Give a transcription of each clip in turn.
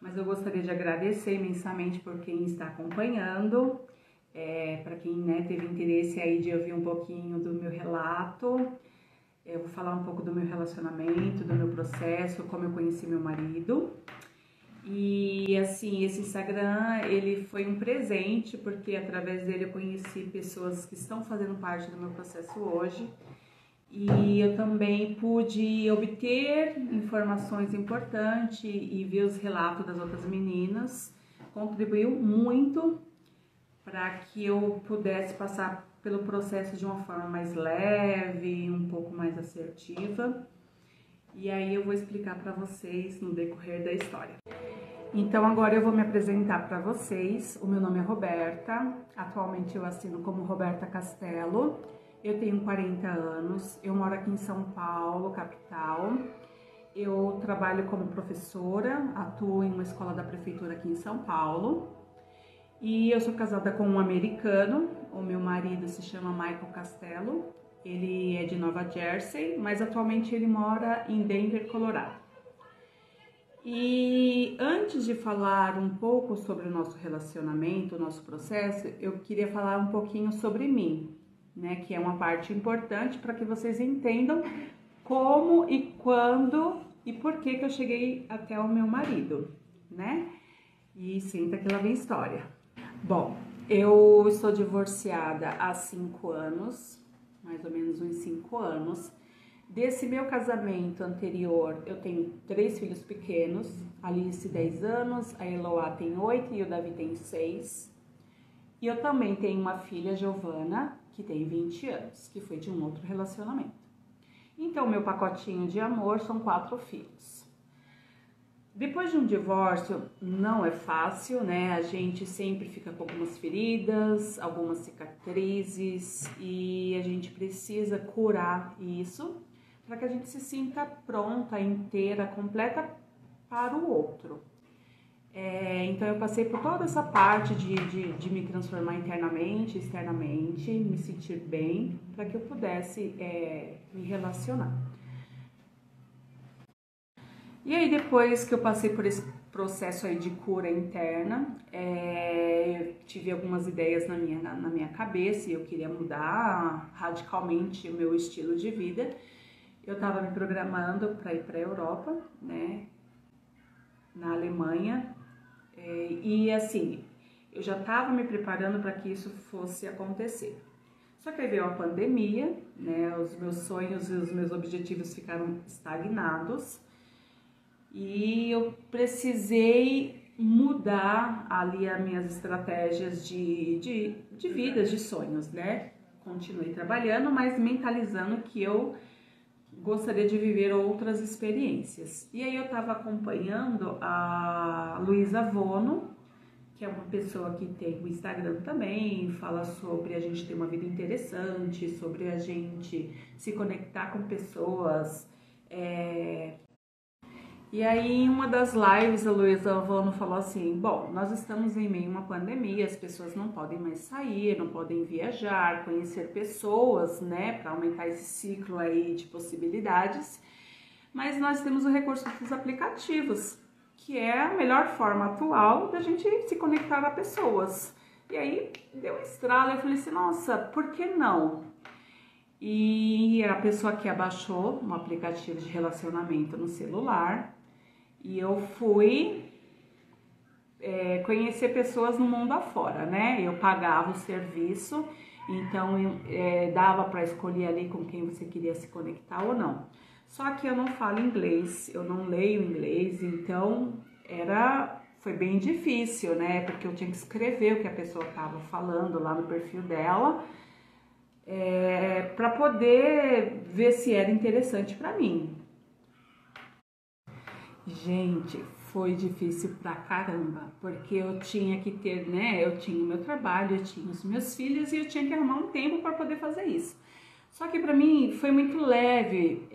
mas eu gostaria de agradecer imensamente por quem está acompanhando, para quem, né, teve interesse aí de ouvir um pouquinho do meu relato. Eu vou falar um pouco do meu relacionamento, do meu processo, como eu conheci meu marido. E assim, esse Instagram, ele foi um presente, porque através dele eu conheci pessoas que estão fazendo parte do meu processo hoje. E eu também pude obter informações importantes e ver os relatos das outras meninas. Contribuiu muito para que eu pudesse passar pelo processo de uma forma mais leve, um pouco mais assertiva. E aí eu vou explicar para vocês no decorrer da história. Então agora eu vou me apresentar para vocês. O meu nome é Roberta, atualmente eu assino como Roberta Castelo. Eu tenho 40 anos, eu moro aqui em São Paulo, capital. Eu trabalho como professora, atuo em uma escola da prefeitura aqui em São Paulo. E eu sou casada com um americano, o meu marido se chama Michael Castelo. Ele é de Nova Jersey, mas atualmente ele mora em Denver, Colorado. E antes de falar um pouco sobre o nosso relacionamento, o nosso processo, eu queria falar um pouquinho sobre mim, né? Que é uma parte importante para que vocês entendam como e quando e por que eu cheguei até o meu marido, né? E senta que lá vem história. Bom, eu estou divorciada há 5 anos, mais ou menos uns 5 anos. Desse meu casamento anterior, eu tenho 3 filhos pequenos, a Alice 10 anos, a Eloá tem 8 e o Davi tem 6. E eu também tenho uma filha, Giovana, que tem 20 anos, que foi de um outro relacionamento. Então, meu pacotinho de amor são 4 filhos. Depois de um divórcio, não é fácil, né? A gente sempre fica com algumas feridas, algumas cicatrizes e a gente precisa curar isso para que a gente se sinta pronta, inteira, completa para o outro. Então eu passei por toda essa parte de me transformar internamente, externamente, me sentir bem, para que eu pudesse me relacionar. E aí depois que eu passei por esse processo aí de cura interna, eu tive algumas ideias na minha cabeça e eu queria mudar radicalmente o meu estilo de vida. Eu estava me programando para ir para a Europa, né, na Alemanha, e assim, eu já estava me preparando para que isso fosse acontecer. Só que aí veio a pandemia, né, os meus sonhos e os meus objetivos ficaram estagnados e eu precisei mudar ali as minhas estratégias de vida, de sonhos, né? Continuei trabalhando, mas mentalizando que eu gostaria de viver outras experiências. E aí eu estava acompanhando a Luísa Vono, que é uma pessoa que tem o Instagram também, fala sobre a gente ter uma vida interessante, sobre a gente se conectar com pessoas. E aí, em uma das lives, a Luísa Vono falou assim, bom, nós estamos em meio a uma pandemia, as pessoas não podem mais sair, não podem viajar, conhecer pessoas, né, para aumentar esse ciclo aí de possibilidades, mas nós temos o recurso dos aplicativos, que é a melhor forma atual da gente se conectar a pessoas. E aí, deu um estralo, eu falei assim, nossa, por que não? E a pessoa que abaixou um aplicativo de relacionamento no celular, e eu fui conhecer pessoas no mundo afora, né? Eu pagava o serviço, então dava para escolher ali com quem você queria se conectar ou não. Só que eu não falo inglês, eu não leio inglês, então foi bem difícil, né? Porque eu tinha que escrever o que a pessoa estava falando lá no perfil dela, para poder ver se era interessante para mim. Gente, foi difícil pra caramba, porque eu tinha que ter, né, eu tinha o meu trabalho, eu tinha os meus filhos e eu tinha que arrumar um tempo para poder fazer isso. Só que pra mim foi muito leve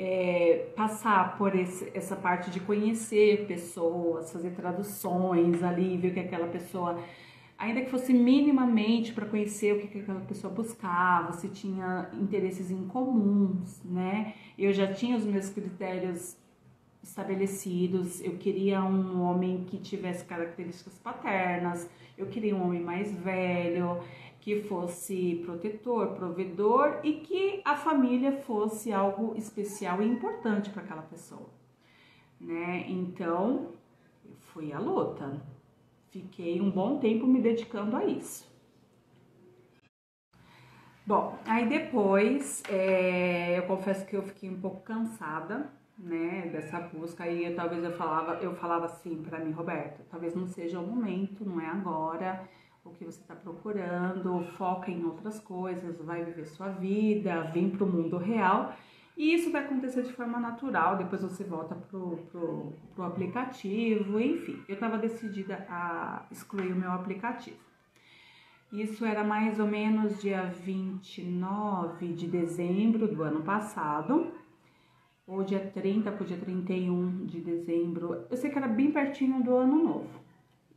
passar por essa parte de conhecer pessoas, fazer traduções ali, ver o que aquela pessoa, ainda que fosse minimamente para conhecer o que aquela pessoa buscava, se tinha interesses em comuns, né? Eu já tinha os meus critérios estabelecidos, eu queria um homem que tivesse características paternas, eu queria um homem mais velho, que fosse protetor, provedor e que a família fosse algo especial e importante para aquela pessoa, né? Então, fui à luta. Fiquei um bom tempo me dedicando a isso. Bom, aí depois, eu confesso que eu fiquei um pouco cansada, né, dessa busca. Aí talvez eu falava assim pra mim, Roberta, talvez não seja o momento, não é agora o que você tá procurando, foca em outras coisas, vai viver sua vida, vem pro mundo real. E isso vai acontecer de forma natural, depois você volta pro aplicativo, enfim. Eu tava decidida a excluir o meu aplicativo. Isso era mais ou menos dia 29 de dezembro do ano passado, ou dia 30 para o dia 31 de dezembro. Eu sei que era bem pertinho do ano novo.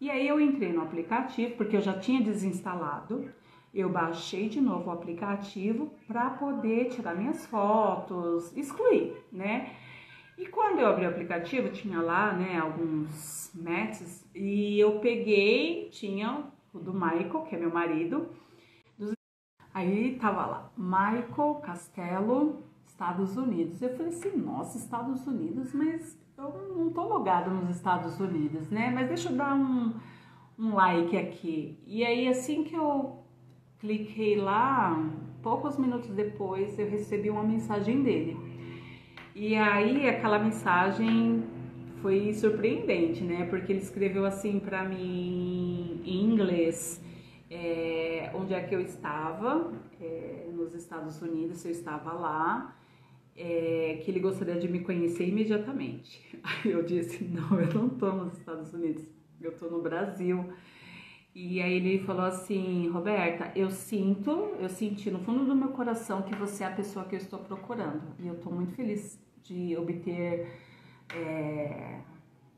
E aí eu entrei no aplicativo, porque eu já tinha desinstalado. Eu baixei de novo o aplicativo para poder tirar minhas fotos, excluir, né? E quando eu abri o aplicativo, tinha lá, né, alguns matches, e eu peguei, tinha o do Michael, que é meu marido. Aí tava lá, Michael Castelo, Estados Unidos. Eu falei assim, nossa, Estados Unidos, mas eu não tô logado nos Estados Unidos, né? Mas deixa eu dar um like aqui. E aí, assim que eu cliquei lá, poucos minutos depois, eu recebi uma mensagem dele. E aí, aquela mensagem foi surpreendente, né? Porque ele escreveu assim pra mim em inglês, onde é que eu estava, nos Estados Unidos, se eu estava lá, que ele gostaria de me conhecer imediatamente. Aí eu disse, não, eu não tô nos Estados Unidos, eu tô no Brasil. E aí ele falou assim, Roberta, eu senti no fundo do meu coração que você é a pessoa que eu estou procurando. E eu tô muito feliz de obter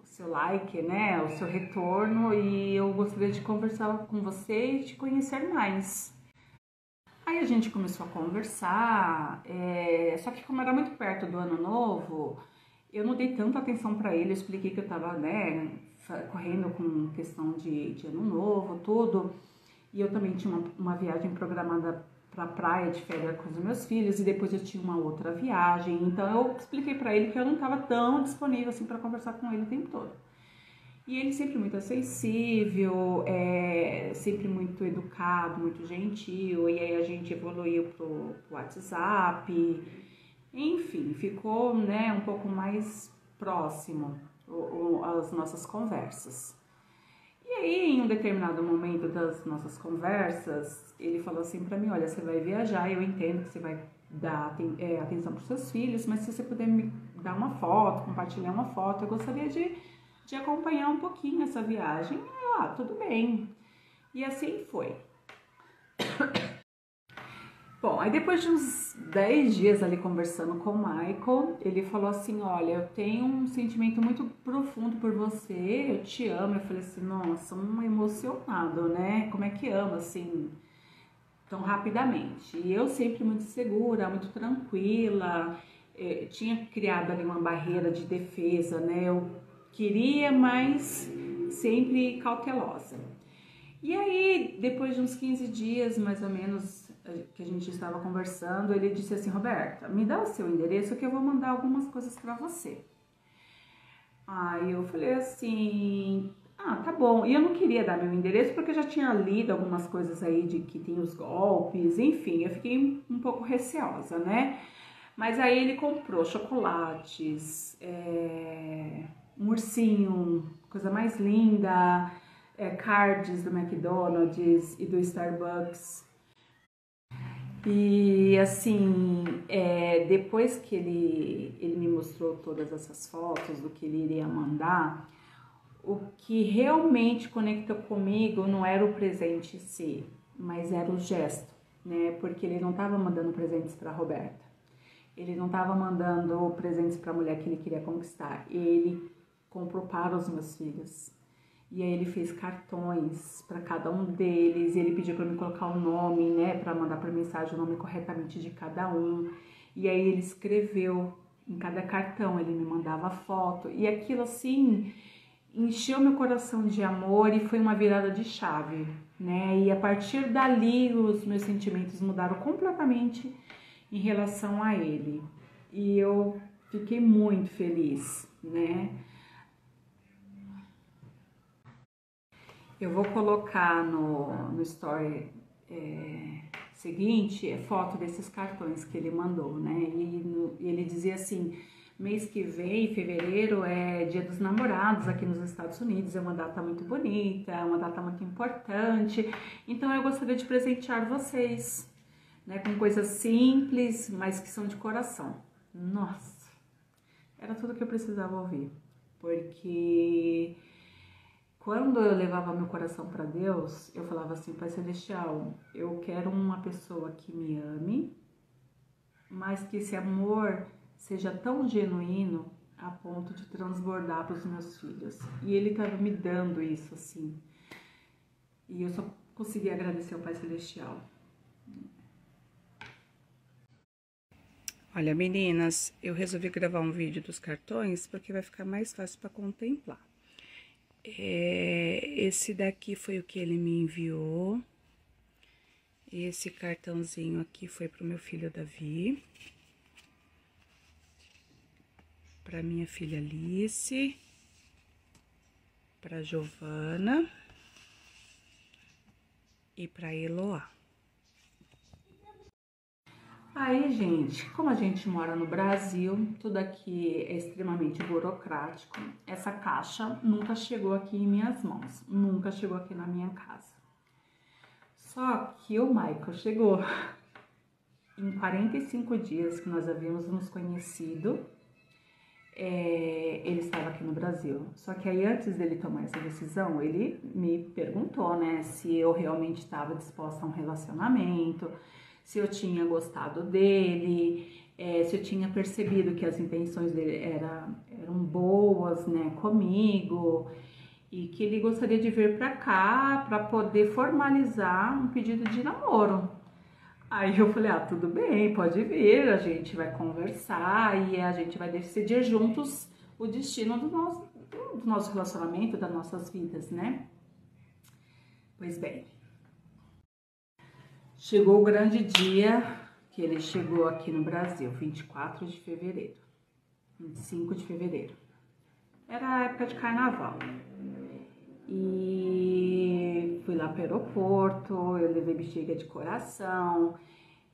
o seu like, né, o seu retorno, e eu gostaria de conversar com você e te conhecer mais. Aí a gente começou a conversar, só que como era muito perto do ano novo, eu não dei tanta atenção para ele, eu expliquei que eu tava, né, correndo com questão de ano novo, tudo, e eu também tinha uma viagem programada pra praia de férias com os meus filhos, e depois eu tinha uma outra viagem, então eu expliquei para ele que eu não estava tão disponível assim para conversar com ele o tempo todo. E ele sempre muito acessível, sempre muito educado, muito gentil, e aí a gente evoluiu pro WhatsApp, enfim, ficou, né, um pouco mais próximo as nossas conversas. E aí, em um determinado momento das nossas conversas, ele falou assim pra mim, olha, você vai viajar, eu entendo que você vai dar atenção pros seus filhos, mas se você puder me dar uma foto, compartilhar uma foto, eu gostaria de acompanhar um pouquinho essa viagem. Tudo bem. E assim foi. Bom, aí depois de uns 10 dias ali conversando com o Michael, ele falou assim, olha, eu tenho um sentimento muito profundo por você, eu te amo. Eu falei assim, nossa, um emocionado, né? Como é que ama, assim, tão rapidamente? E eu sempre muito segura, muito tranquila, tinha criado ali uma barreira de defesa, né? Eu queria, mas sempre cautelosa. E aí, depois de uns 15 dias, mais ou menos, que a gente estava conversando, ele disse assim, Roberta, me dá o seu endereço que eu vou mandar algumas coisas para você. Aí eu falei assim, tá bom. E eu não queria dar meu endereço porque eu já tinha lido algumas coisas aí de que tem os golpes, enfim, eu fiquei um pouco receosa, né? Mas aí ele comprou chocolates, um ursinho, coisa mais linda, cards do McDonald's e do Starbucks. E assim, depois que ele me mostrou todas essas fotos do que ele iria mandar, o que realmente conectou comigo não era o presente em si, mas era o gesto, né? Porque ele não estava mandando presentes para Roberta, ele não estava mandando presentes para a mulher que ele queria conquistar, ele comprou para os meus filhos. E aí ele fez cartões para cada um deles, e ele pediu para me colocar o nome, né, para mandar por mensagem o nome corretamente de cada um. E aí ele escreveu Em cada cartão ele me mandava foto e aquilo assim encheu meu coração de amor e foi uma virada de chave, né? E a partir dali os meus sentimentos mudaram completamente em relação a ele. E eu fiquei muito feliz, né? Eu vou colocar no story seguinte foto desses cartões que ele mandou, né? E ele dizia assim: mês que vem, fevereiro, é Dia dos Namorados aqui nos Estados Unidos, é uma data muito bonita, é uma data muito importante, então eu gostaria de presentear vocês, né, com coisas simples, mas que são de coração. Nossa, era tudo que eu precisava ouvir, porque quando eu levava meu coração para Deus, eu falava assim: Pai Celestial, eu quero uma pessoa que me ame, mas que esse amor seja tão genuíno a ponto de transbordar para os meus filhos. E ele estava me dando isso, assim. E eu só consegui agradecer ao Pai Celestial. Olha, meninas, eu resolvi gravar um vídeo dos cartões porque vai ficar mais fácil para contemplar. Esse daqui foi o que ele me enviou. Esse cartãozinho aqui foi pro meu filho Davi. Para minha filha Alice. Para Giovana. E para Eloá. Aí, gente, como a gente mora no Brasil, tudo aqui é extremamente burocrático. Essa caixa nunca chegou aqui em minhas mãos, nunca chegou aqui na minha casa. Só que o Michael chegou em 45 dias que nós havíamos nos conhecido. Ele estava aqui no Brasil. Só que aí, antes dele tomar essa decisão, ele me perguntou, né, se eu realmente estava disposta a um relacionamento, se eu tinha gostado dele, se eu tinha percebido que as intenções dele eram boas, né, comigo, e que ele gostaria de vir pra cá para poder formalizar um pedido de namoro. Aí eu falei: ah, tudo bem, pode vir, a gente vai conversar e a gente vai decidir juntos o destino do nosso relacionamento, das nossas vidas, né? Pois bem, chegou o grande dia que ele chegou aqui no Brasil, 24 de fevereiro, 25 de fevereiro. Era a época de carnaval. E fui lá para o aeroporto, eu levei bexiga de coração,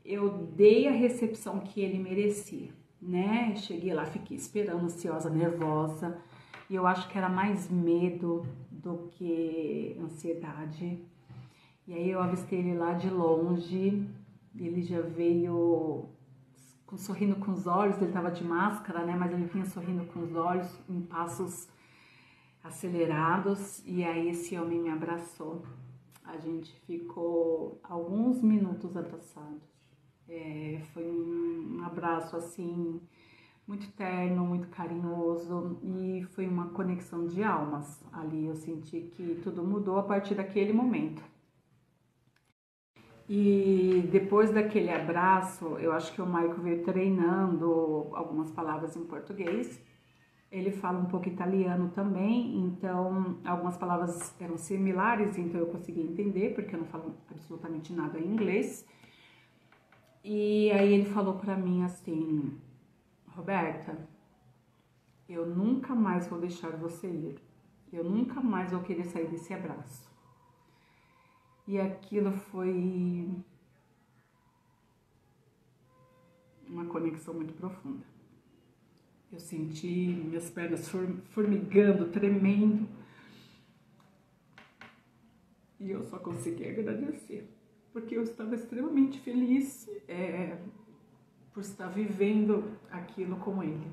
eu dei a recepção que ele merecia, né? Cheguei lá, fiquei esperando, ansiosa, nervosa, e eu acho que era mais medo do que ansiedade. E aí eu avistei ele lá de longe, ele já veio sorrindo com os olhos, ele tava de máscara, né? Mas ele vinha sorrindo com os olhos em passos acelerados, e aí esse homem me abraçou. A gente ficou alguns minutos abraçados. Foi um abraço assim muito terno, muito carinhoso, e foi uma conexão de almas ali. Eu senti que tudo mudou a partir daquele momento. E depois daquele abraço, eu acho que o Michael veio treinando algumas palavras em português. Ele fala um pouco italiano também, então algumas palavras eram similares, então eu consegui entender, porque eu não falo absolutamente nada em inglês. E aí ele falou pra mim assim: Roberta, eu nunca mais vou deixar você ir, eu nunca mais vou querer sair desse abraço. E aquilo foi uma conexão muito profunda. Eu senti minhas pernas formigando, tremendo. E eu só consegui agradecer, porque eu estava extremamente feliz por estar vivendo aquilo com ele.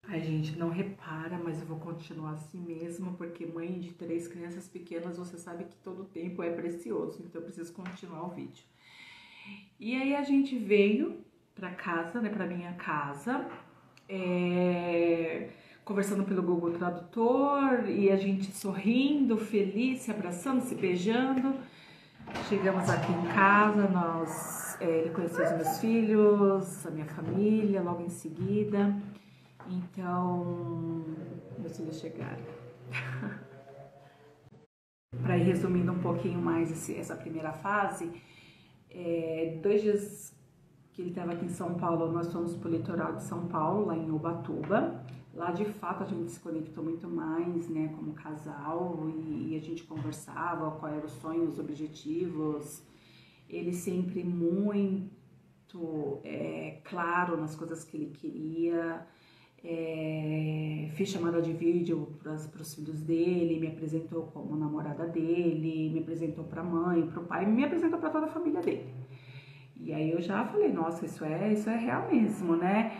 A gente não repara, mas eu vou continuar assim mesmo, porque mãe de 3 crianças pequenas, você sabe que todo tempo é precioso, então eu preciso continuar o vídeo. E aí a gente veio pra casa, né, pra minha casa, conversando pelo Google Tradutor, e a gente sorrindo, feliz, se abraçando, se beijando. Chegamos aqui em casa, nós ele conheceu os meus filhos, a minha família logo em seguida. Então, meus filhos chegaram. Para ir resumindo um pouquinho mais essa primeira fase, 2 dias que ele estava aqui em São Paulo, nós fomos para o litoral de São Paulo, lá em Ubatuba. Lá, de fato, a gente se conectou muito mais, né, como casal, e a gente conversava qual era o sonho, os objetivos. Ele sempre muito claro nas coisas que ele queria. Fiz chamada de vídeo para os filhos dele, me apresentou como namorada dele, me apresentou para a mãe, para o pai, me apresentou para toda a família dele. E aí eu já falei, nossa, isso é real mesmo, né?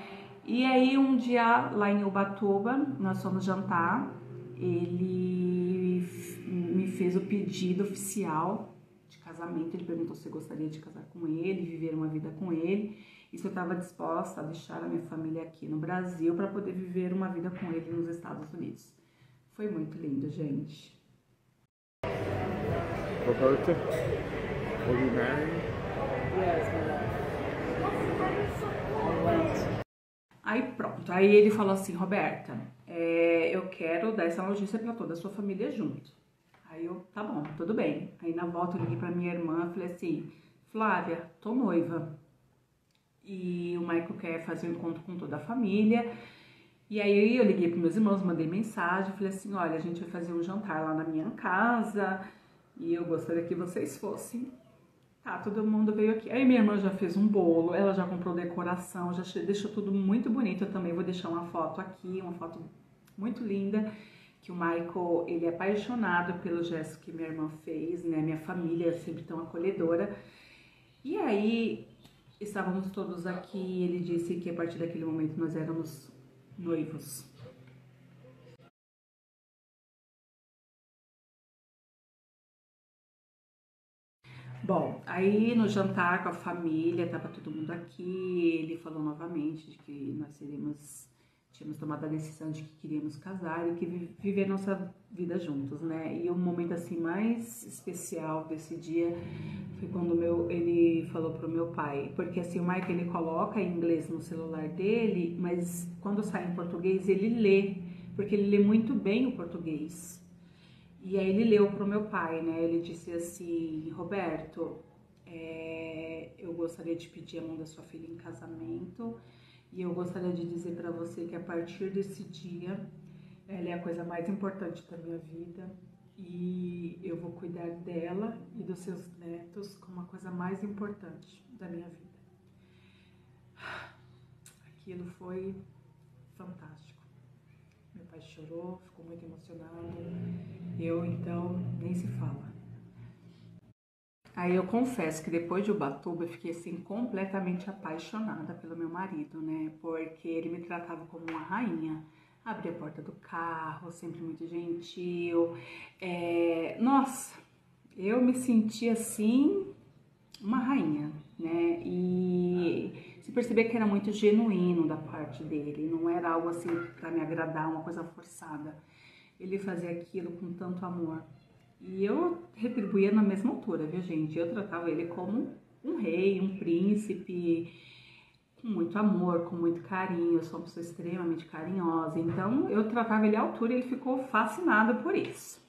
E aí um dia lá em Ubatuba, nós fomos jantar, ele me fez o pedido oficial de casamento, ele perguntou se eu gostaria de casar com ele, viver uma vida com ele, e se eu estava disposta a deixar a minha família aqui no Brasil para poder viver uma vida com ele nos Estados Unidos. Foi muito lindo, gente. Roberta, will you marry me? Yes, my love. Aí pronto, aí ele falou assim, Roberta, eu quero dar essa notícia para toda a sua família junto. Aí eu, tá bom, tudo bem. Aí na volta eu liguei pra minha irmã, falei assim, Flávia, tô noiva. E o Michael quer fazer um encontro com toda a família. E aí eu liguei pros meus irmãos, mandei mensagem, falei assim, olha, a gente vai fazer um jantar lá na minha casa e eu gostaria que vocês fossem. Tá, todo mundo veio aqui. Aí minha irmã já fez um bolo, ela já comprou decoração, já deixou tudo muito bonito. Eu também vou deixar uma foto aqui, uma foto muito linda, que o Michael, ele é apaixonado pelo gesto que minha irmã fez, né? Minha família é sempre tão acolhedora. E aí, estávamos todos aqui e ele disse que a partir daquele momento nós éramos noivos. Bom, aí no jantar com a família, tava todo mundo aqui, ele falou novamente de que nós tínhamos tomado a decisão de que queríamos casar e que viver nossa vida juntos, né? E o momento assim mais especial desse dia foi quando ele falou pro meu pai, porque assim o Mike ele coloca em inglês no celular dele, mas quando sai em português ele lê, porque ele lê muito bem o português. E aí ele leu pro meu pai, né? Ele disse assim, Roberto, eu gostaria de pedir a mão da sua filha em casamento e eu gostaria de dizer para você que a partir desse dia ela é a coisa mais importante da minha vida e eu vou cuidar dela e dos seus netos como a coisa mais importante da minha vida. Aquilo foi fantástico. Meu pai chorou, ficou muito emocionado. Eu, então, nem se fala. Aí eu confesso que depois de Ubatuba eu fiquei assim completamente apaixonada pelo meu marido, né? Porque ele me tratava como uma rainha. Abria a porta do carro, sempre muito gentil. Nossa, eu me senti assim uma rainha, né? E se perceber que era muito genuíno da parte dele, não era algo assim para me agradar, uma coisa forçada. Ele fazia aquilo com tanto amor. E eu retribuía na mesma altura, viu, gente? Eu tratava ele como um rei, um príncipe, com muito amor, com muito carinho. Eu sou uma pessoa extremamente carinhosa. Então, eu tratava ele à altura e ele ficou fascinado por isso.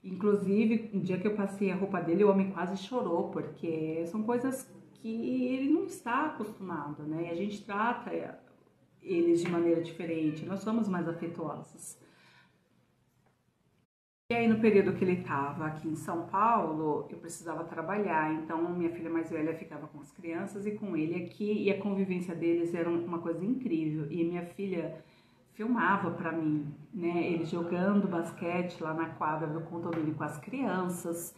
Inclusive, no dia que eu passei a roupa dele, o homem quase chorou, porque são coisas que ele não está acostumado, né? E a gente trata eles de maneira diferente, nós somos mais afetuosos. E aí, no período que ele estava aqui em São Paulo, eu precisava trabalhar, então minha filha mais velha ficava com as crianças e com ele aqui, e a convivência deles era uma coisa incrível. E minha filha filmava pra mim, né, ele jogando basquete lá na quadra do condomínio com as crianças.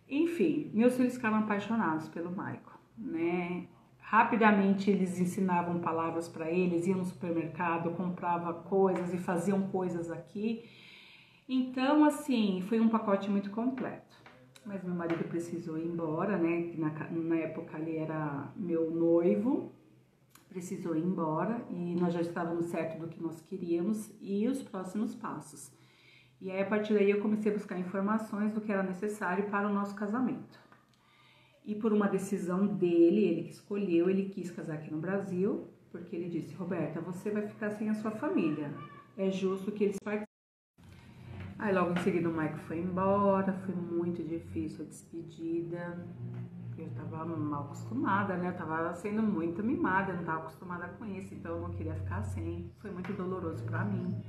Enfim, meus filhos ficaram apaixonados pelo Michael, né? Rapidamente eles ensinavam palavras para eles, iam no supermercado, compravam coisas e faziam coisas aqui. Então, assim, foi um pacote muito completo. Mas meu marido precisou ir embora, né? Na época ele era meu noivo, precisou ir embora e nós já estávamos certos do que nós queríamos e os próximos passos. E aí, a partir daí, eu comecei a buscar informações do que era necessário para o nosso casamento. E por uma decisão dele, ele que escolheu, ele quis casar aqui no Brasil, porque ele disse: Roberta, você vai ficar sem a sua família, é justo que eles participem. Aí logo em seguida o Mike foi embora, foi muito difícil a despedida. Eu tava mal acostumada, né? Eu tava sendo muito mimada, eu não tava acostumada com isso, então eu não queria ficar sem. Foi muito doloroso pra mim.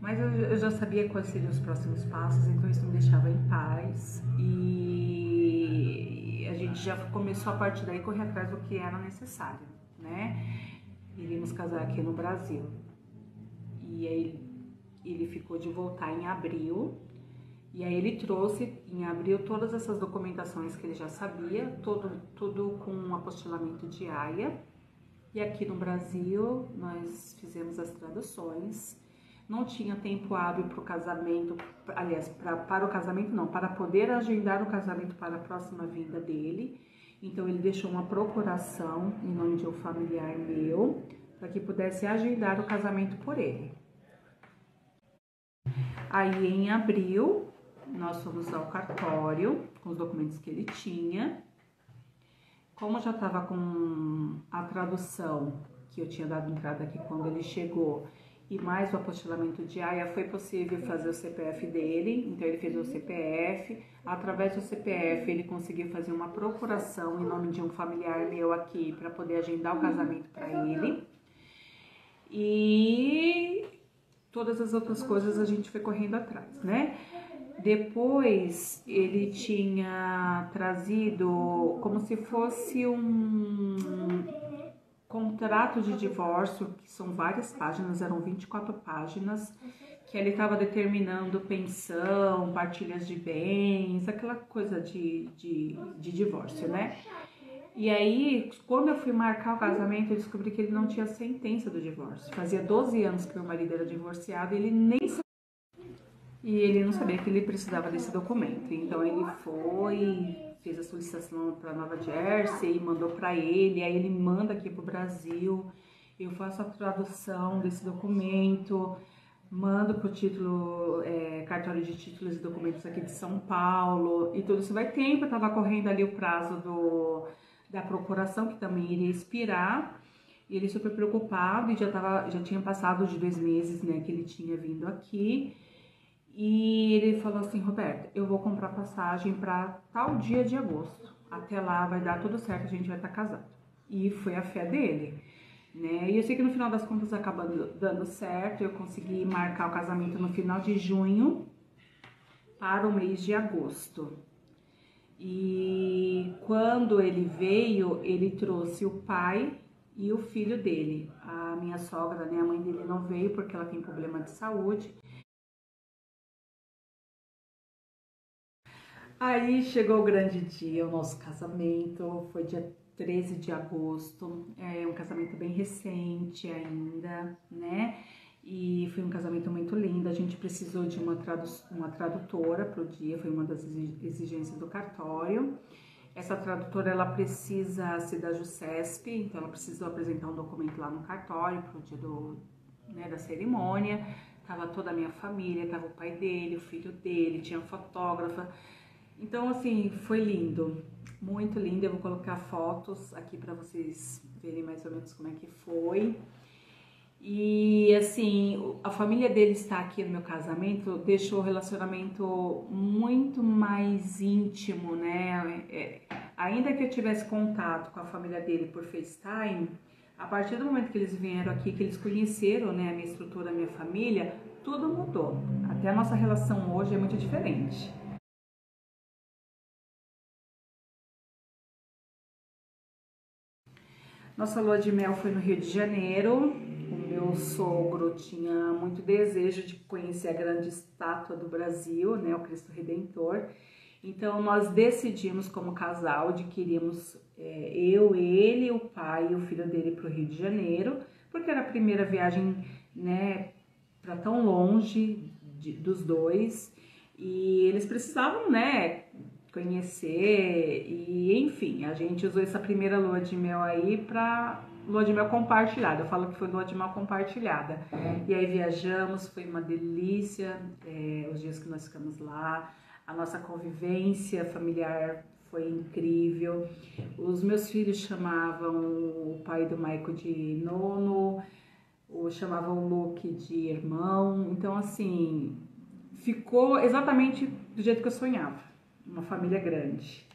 Mas eu já sabia quais seriam os próximos passos, então isso me deixava em paz. E a gente já começou a partir daí correr atrás do que era necessário, né? Iríamos casar aqui no Brasil. E aí ele ficou de voltar em abril. E aí ele trouxe em abril todas essas documentações que ele já sabia, tudo com um apostilamento de AIA. E aqui no Brasil nós fizemos as traduções. Não tinha tempo hábil para o casamento, aliás, para o casamento não, para poder agendar o casamento para a próxima vinda dele. Então ele deixou uma procuração em nome de um familiar meu, para que pudesse agendar o casamento por ele. Aí em abril, nós fomos ao cartório com os documentos que ele tinha. Como já estava com a tradução que eu tinha dado entrada aqui quando ele chegou e mais o apostilamento de AIA, foi possível fazer o CPF dele. Então ele fez o CPF. Através do CPF ele conseguiu fazer uma procuração em nome de um familiar meu aqui para poder agendar o casamento para ele. E todas as outras coisas a gente foi correndo atrás, né? Depois ele tinha trazido como se fosse um contrato de divórcio, que são várias páginas, eram 24 páginas, que ele estava determinando pensão, partilhas de bens, aquela coisa de divórcio, né? E aí, quando eu fui marcar o casamento, eu descobri que ele não tinha sentença do divórcio. Fazia 12 anos que meu marido era divorciado e ele nem sabia. E ele não sabia que ele precisava desse documento. Então ele foi, fez a solicitação para Nova Jersey, mandou para ele, aí ele manda aqui para o Brasil. Eu faço a tradução desse documento, mando para o cartório de títulos e documentos aqui de São Paulo. E tudo isso vai tempo, eu estava correndo ali o prazo da procuração, que também iria expirar. E ele super preocupado e já tinha passado de 2 meses, né, que ele tinha vindo aqui. E ele falou assim: Roberta, eu vou comprar passagem para tal dia de agosto. Até lá vai dar tudo certo, a gente vai estar casado. E foi a fé dele, né? E eu sei que no final das contas acaba dando certo. Eu consegui marcar o casamento no final de junho para o mês de agosto. E quando ele veio, ele trouxe o pai e o filho dele. A minha sogra, né, a mãe dele não veio porque ela tem problema de saúde. Aí chegou o grande dia, o nosso casamento, foi dia 13 de agosto, é um casamento bem recente ainda, né? E foi um casamento muito lindo, a gente precisou de uma tradutora pro dia, foi uma das exigências do cartório. Essa tradutora, ela precisa ser da JUSESP, então ela precisou apresentar um documento lá no cartório pro dia da cerimônia. Tava toda a minha família, tava o pai dele, o filho dele, tinha fotógrafa. Então, assim, foi lindo, muito lindo. Eu vou colocar fotos aqui para vocês verem mais ou menos como é que foi. E, assim, a família dele estar aqui no meu casamento deixou o relacionamento muito mais íntimo, né? Ainda que eu tivesse contato com a família dele por FaceTime, a partir do momento que eles vieram aqui, que eles conheceram, né, a minha estrutura, a minha família, tudo mudou. Até a nossa relação hoje é muito diferente. Nossa lua de mel foi no Rio de Janeiro. O meu sogro tinha muito desejo de conhecer a grande estátua do Brasil, né, o Cristo Redentor. Então nós decidimos como casal de que iríamos, ele, o pai e o filho dele para o Rio de Janeiro, porque era a primeira viagem, né, para tão longe dos dois, e eles precisavam, né, conhecer. E enfim, a gente usou essa primeira lua de mel aí pra lua de mel compartilhada. Eu falo que foi lua de mel compartilhada. E aí viajamos, foi uma delícia, os dias que nós ficamos lá. A nossa convivência familiar foi incrível. Os meus filhos chamavam o pai do Michael de nono, ou chamavam o Luke de irmão. Então, assim, ficou exatamente do jeito que eu sonhava, uma família grande.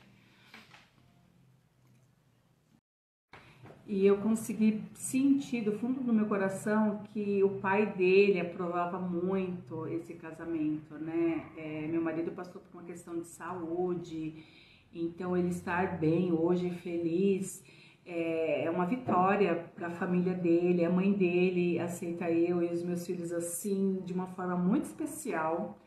E eu consegui sentir do fundo do meu coração que o pai dele aprovava muito esse casamento, né? Meu marido passou por uma questão de saúde, então ele estar bem hoje, feliz, é uma vitória para a família dele. A mãe dele aceita eu e os meus filhos assim, de uma forma muito especial,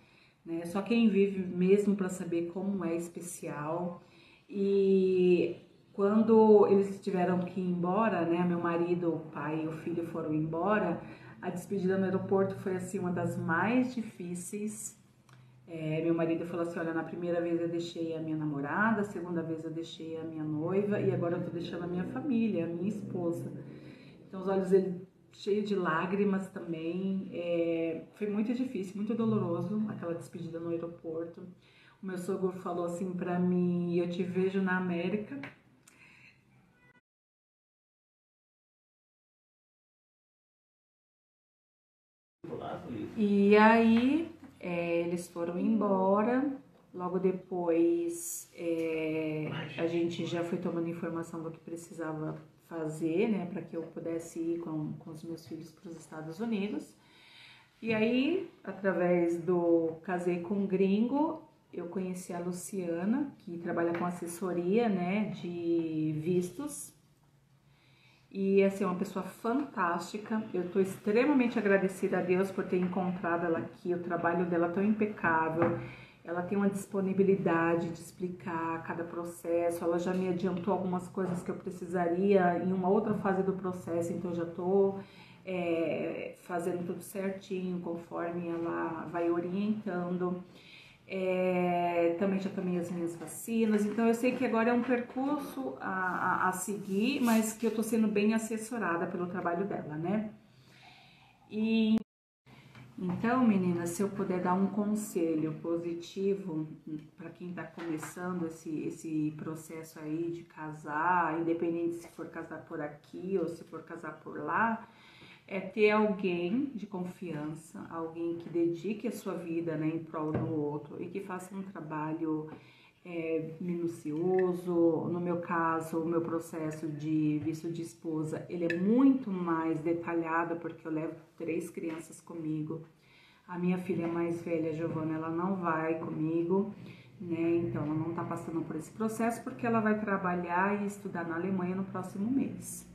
né? Só quem vive mesmo para saber como é especial. E quando eles tiveram que ir embora, né, meu marido, o pai e o filho foram embora, a despedida no aeroporto foi assim uma das mais difíceis. Meu marido falou assim, olha, na primeira vez eu deixei a minha namorada, a segunda vez eu deixei a minha noiva e agora eu tô deixando a minha família, a minha esposa. Então os olhos dele cheios de lágrimas também. Foi muito difícil, muito doloroso aquela despedida no aeroporto. O meu sogro falou assim pra mim, eu te vejo na América. E aí eles foram embora. Logo depois a gente já foi tomando informação do que precisava fazer, né, para que eu pudesse ir com os meus filhos para os Estados Unidos. E aí, através do Casei com um Gringo, eu conheci a Luciana, que trabalha com assessoria, né, de vistos. E assim, é uma pessoa fantástica. Eu estou extremamente agradecida a Deus por ter encontrado ela aqui. O trabalho dela é tão impecável. Ela tem uma disponibilidade de explicar cada processo. Ela já me adiantou algumas coisas que eu precisaria em uma outra fase do processo. Então, eu já estou fazendo tudo certinho, conforme ela vai orientando. Também já tomei as minhas vacinas, então eu sei que agora é um percurso a seguir, mas que eu tô sendo bem assessorada pelo trabalho dela, né? E então, meninas, se eu puder dar um conselho positivo para quem tá começando esse processo aí de casar, independente se for casar por aqui ou se for casar por lá, é ter alguém de confiança, alguém que dedique a sua vida, né, em prol do outro e que faça um trabalho minucioso. No meu caso, o meu processo de visto de esposa, ele é muito mais detalhado porque eu levo 3 crianças comigo. A minha filha mais velha, Giovana, ela não vai comigo, né, então ela não tá passando por esse processo porque ela vai trabalhar e estudar na Alemanha no próximo mês.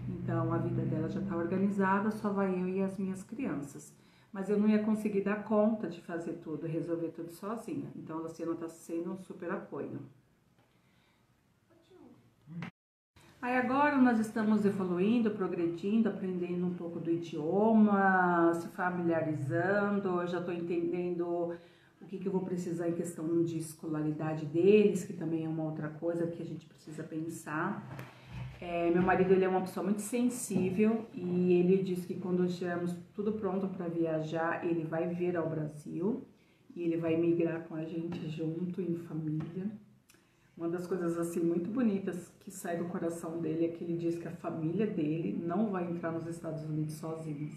Então, a vida dela já está organizada, só vai eu e as minhas crianças. Mas eu não ia conseguir dar conta de fazer tudo, resolver tudo sozinha. Então, a Luciana está sendo um super apoio. Aí agora nós estamos evoluindo, progredindo, aprendendo um pouco do idioma, se familiarizando. Eu já estou entendendo o que eu vou precisar em questão de escolaridade deles, que também é uma outra coisa que a gente precisa pensar. Meu marido, ele é uma pessoa muito sensível e ele diz que quando estivermos tudo pronto para viajar, ele vai vir ao Brasil e ele vai migrar com a gente junto, em família. Uma das coisas assim muito bonitas que sai do coração dele é que ele diz que a família dele não vai entrar nos Estados Unidos sozinhos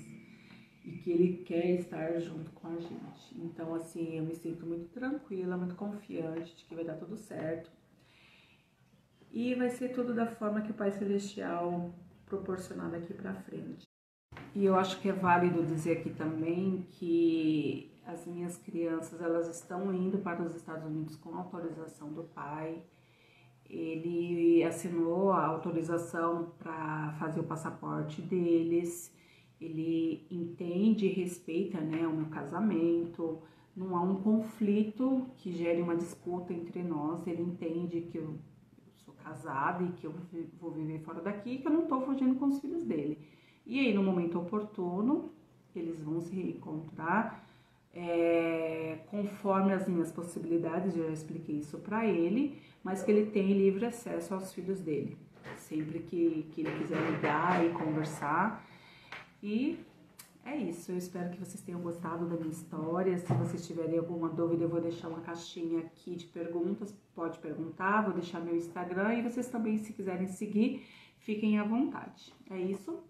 e que ele quer estar junto com a gente. Então, assim, eu me sinto muito tranquila, muito confiante de que vai dar tudo certo. E vai ser tudo da forma que o Pai Celestial proporcionar daqui pra frente. E eu acho que é válido dizer aqui também que as minhas crianças, elas estão indo para os Estados Unidos com autorização do pai. Ele assinou a autorização para fazer o passaporte deles. Ele entende e respeita, né, o meu casamento. Não há um conflito que gere uma disputa entre nós. Ele entende que eu casada e que eu vou viver fora daqui e que eu não tô fugindo com os filhos dele. E aí, no momento oportuno, eles vão se reencontrar conforme as minhas possibilidades. Eu já expliquei isso para ele, mas que ele tem livre acesso aos filhos dele, sempre que ele quiser ligar e conversar. E É isso, eu espero que vocês tenham gostado da minha história. Se vocês tiverem alguma dúvida, eu vou deixar uma caixinha aqui de perguntas, pode perguntar, vou deixar meu Instagram e vocês também, se quiserem seguir, fiquem à vontade. É isso.